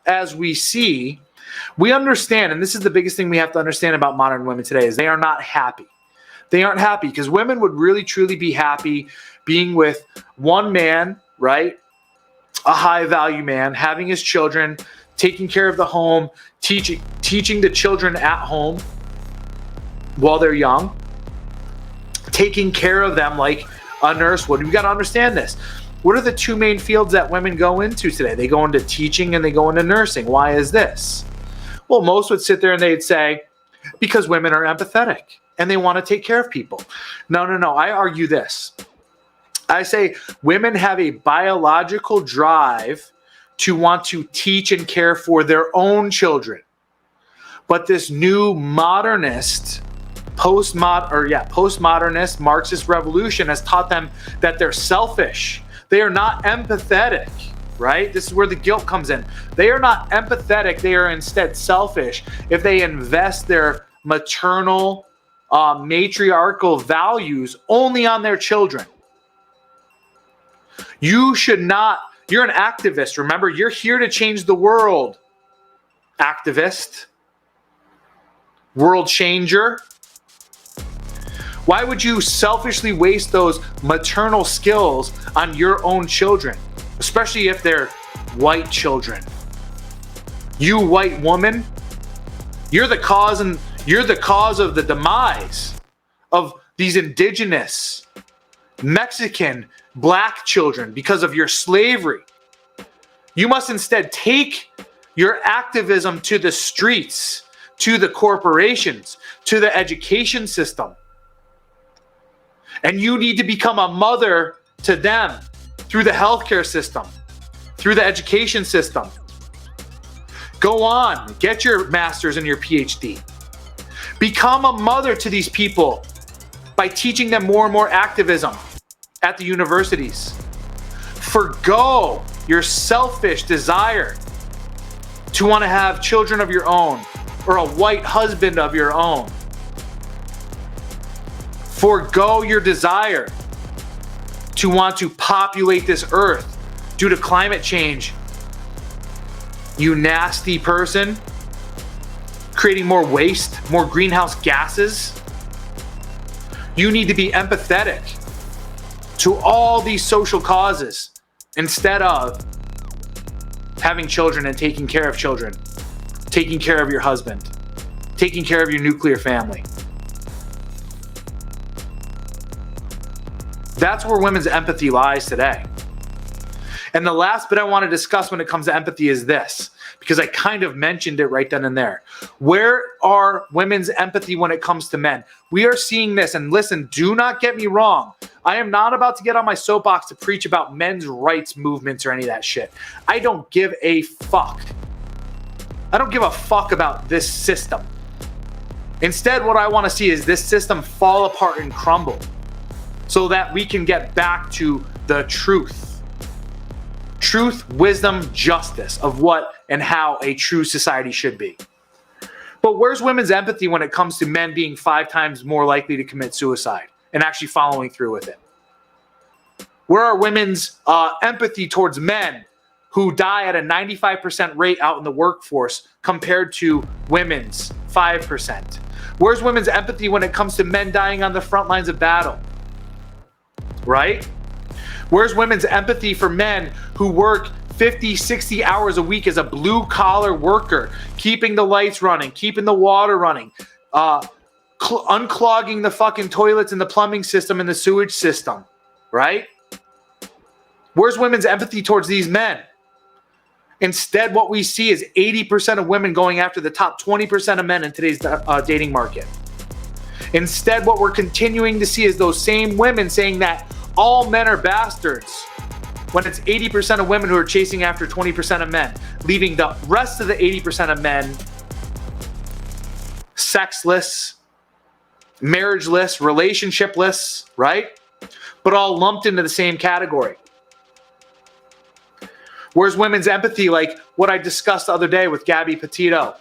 as we see, we understand, and this is the biggest thing we have to understand about modern women today, is they are not happy. They aren't happy because women would really, truly be happy being with one man, right? A high-value man, having his children, taking care of the home, teaching the children at home while they're young, taking care of them like a nurse would. We got to understand this. What are the two main fields that women go into today? They go into teaching and they go into nursing. Why is this? Well, most would sit there and they'd say, because women are empathetic and they want to take care of people. No. I argue this. I say women have a biological drive to want to teach and care for their own children. But this new modernist, postmodernist Marxist revolution has taught them that they're selfish. They are not empathetic, right? This is where the guilt comes in. They are not empathetic. They are instead selfish if they invest their maternal, matriarchal values only on their children. You should not, you're an activist. Remember, you're here to change the world. Activist. World changer. Why would you selfishly waste those maternal skills on your own children, especially if they're white children? You white woman, you're the cause of the demise of these indigenous, Mexican, black children because of your slavery. You must instead take your activism to the streets, to the corporations, to the education system. And you need to become a mother to them through the healthcare system, through the education system. Go on, get your master's and your PhD. Become a mother to these people by teaching them more and more activism at the universities. Forgo your selfish desire to want to have children of your own or a white husband of your own. Forgo your desire to want to populate this earth due to climate change. You nasty person, creating more waste, more greenhouse gases. You need to be empathetic to all these social causes instead of having children and taking care of children, taking care of your husband, taking care of your nuclear family. That's where women's empathy lies today. And the last bit I want to discuss when it comes to empathy is this, because I kind of mentioned it right then and there. Where are women's empathy when it comes to men? We are seeing this, and listen, do not get me wrong. I am not about to get on my soapbox to preach about men's rights movements or any of that shit. I don't give a fuck. I don't give a fuck about this system. Instead, what I want to see is this system fall apart and crumble so that we can get back to the truth. Truth, wisdom, justice of what and how a true society should be. But where's women's empathy when it comes to men being 5 times more likely to commit suicide and actually following through with it? Where are women's empathy towards men who die at a 95% rate out in the workforce compared to women's 5%? Where's women's empathy when it comes to men dying on the front lines of battle? Right? Where's women's empathy for men who work 50, 60 hours a week as a blue-collar worker, keeping the lights running, keeping the water running, unclogging the fucking toilets and the plumbing system and the sewage system, right? Where's women's empathy towards these men? Instead, what we see is 80% of women going after the top 20% of men in today's dating market. Instead, what we're continuing to see is those same women saying that all men are bastards, when it's 80% of women who are chasing after 20% of men, leaving the rest of the 80% of men sexless, marriageless, relationshipless, right? But all lumped into the same category. Where's women's empathy, like what I discussed the other day with Gabby Petito,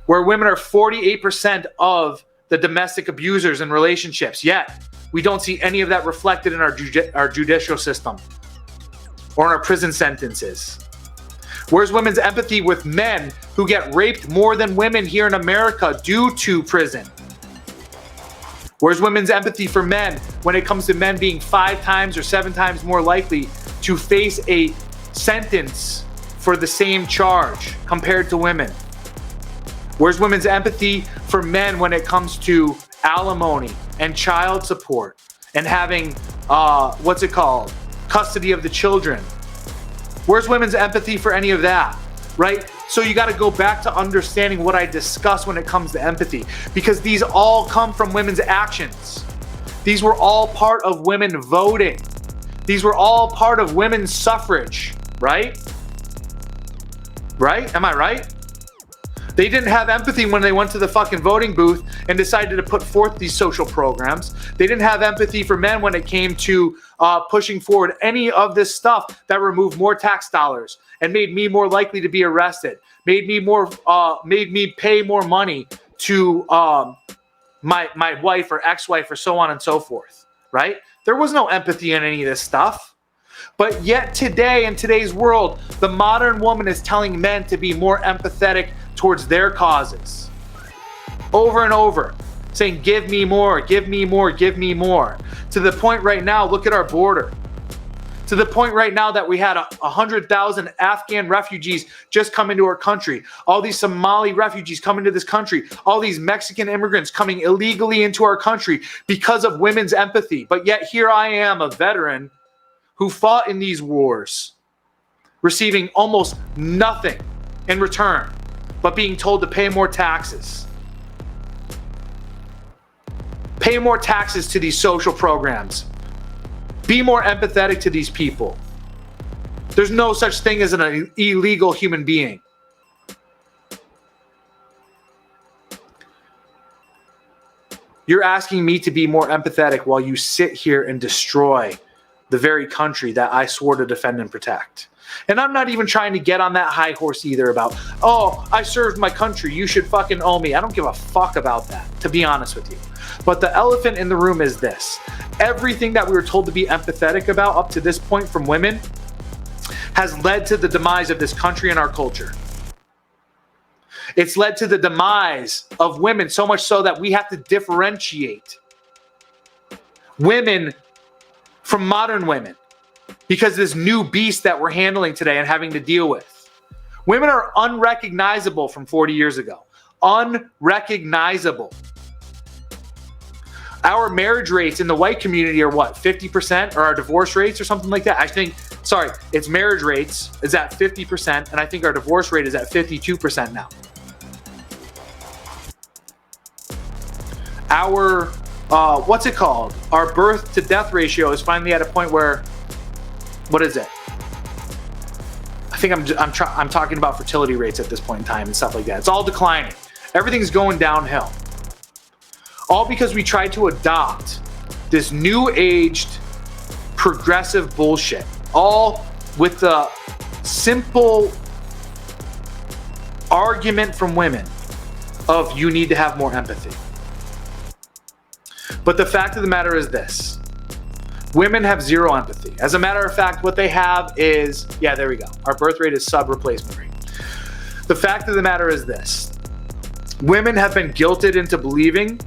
where women are 48% of the domestic abusers in relationships, yet we don't see any of that reflected in our judicial system or in our prison sentences. Where's women's empathy with men who get raped more than women here in America due to prison? Where's women's empathy for men when it comes to men being 5 times or 7 times more likely to face a sentence for the same charge compared to women? Where's women's empathy for men when it comes to alimony and child support and having, custody of the children? Where's women's empathy for any of that, right? So you got to go back to understanding what I discuss when it comes to empathy, because these all come from women's actions. These were all part of women voting. These were all part of women's suffrage, right? Right? Am I right? They didn't have empathy when they went to the fucking voting booth and decided to put forth these social programs. They didn't have empathy for men when it came to pushing forward any of this stuff that removed more tax dollars and made me more likely to be arrested, made me pay more money to my wife or ex-wife or so on and so forth, right? There was no empathy in any of this stuff. But yet today, in today's world, the modern woman is telling men to be more empathetic towards their causes. Over and over, saying, give me more, give me more, give me more. To the point right now, look at our border. To the point right now that we had 100,000 Afghan refugees just come into our country. All these Somali refugees come into this country. All these Mexican immigrants coming illegally into our country because of women's empathy. But yet here I am, a veteran who fought in these wars, receiving almost nothing in return, but being told to pay more taxes. Pay more taxes to these social programs. Be more empathetic to these people. There's no such thing as an illegal human being. You're asking me to be more empathetic while you sit here and destroy the very country that I swore to defend and protect. And I'm not even trying to get on that high horse either about, oh, I served my country, you should fucking owe me. I don't give a fuck about that, to be honest with you. But the elephant in the room is this. Everything that we were told to be empathetic about up to this point from women has led to the demise of this country and our culture. It's led to the demise of women, so much so that we have to differentiate women from modern women because this new beast that we're handling today and having to deal with. Women are unrecognizable from 40 years ago. Unrecognizable. Our marriage rates in the white community are what, 50%? Or our divorce rates or something like that? I think, it's marriage rates is at 50%, and I think our divorce rate is at 52% now. Our, our birth to death ratio is finally at a point where, what is it? I think I'm talking about fertility rates at this point in time and stuff like that. It's all declining. Everything's going downhill. All because we tried to adopt this new aged progressive bullshit. All with the simple argument from women of you need to have more empathy. But the fact of the matter is this. Women have zero empathy. As a matter of fact, what they have is, yeah, there we go. Our birth rate is sub-replacement rate. The fact of the matter is this. Women have been guilted into believing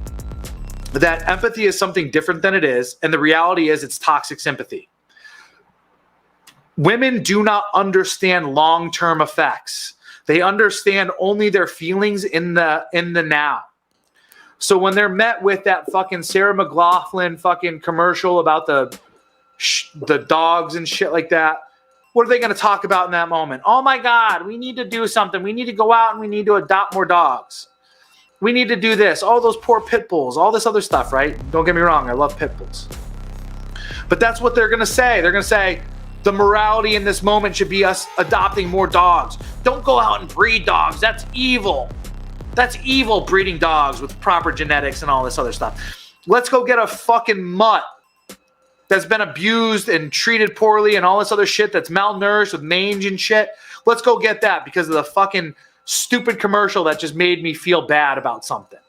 that empathy is something different than it is, and the reality is it's toxic sympathy. Women do not understand long-term effects. They understand only their feelings in the now. So when they're met with that fucking Sarah McLachlan fucking commercial about the dogs and shit like that, what are they going to talk about in that moment? Oh my God, we need to do something. We need to go out and we need to adopt more dogs. We need to do this. All those poor pit bulls, all this other stuff, right? Don't get me wrong. I love pit bulls. But that's what they're going to say. They're going to say the morality in this moment should be us adopting more dogs. Don't go out and breed dogs. That's evil. That's evil, breeding dogs with proper genetics and all this other stuff. Let's go get a fucking mutt that's been abused and treated poorly and all this other shit that's malnourished with mange and shit. Let's go get that because of the fucking stupid commercial that just made me feel bad about something.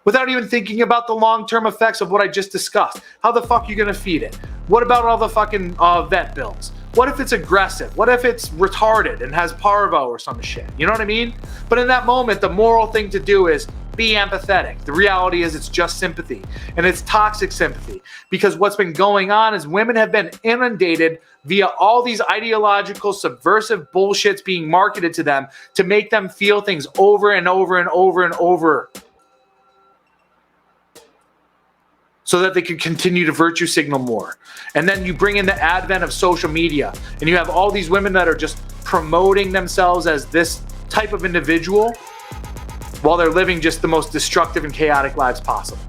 Without even thinking about the long-term effects of what I just discussed. How the fuck are you going to feed it? What about all the fucking vet bills? What if it's aggressive? What if it's retarded and has parvo or some shit? You know what I mean? But in that moment, the moral thing to do is be empathetic. The reality is it's just sympathy, and it's toxic sympathy, because what's been going on is women have been inundated via all these ideological subversive bullshits being marketed to them to make them feel things over and over and over and over, so that they can continue to virtue signal more. And then you bring in the advent of social media, and you have all these women that are just promoting themselves as this type of individual while they're living just the most destructive and chaotic lives possible.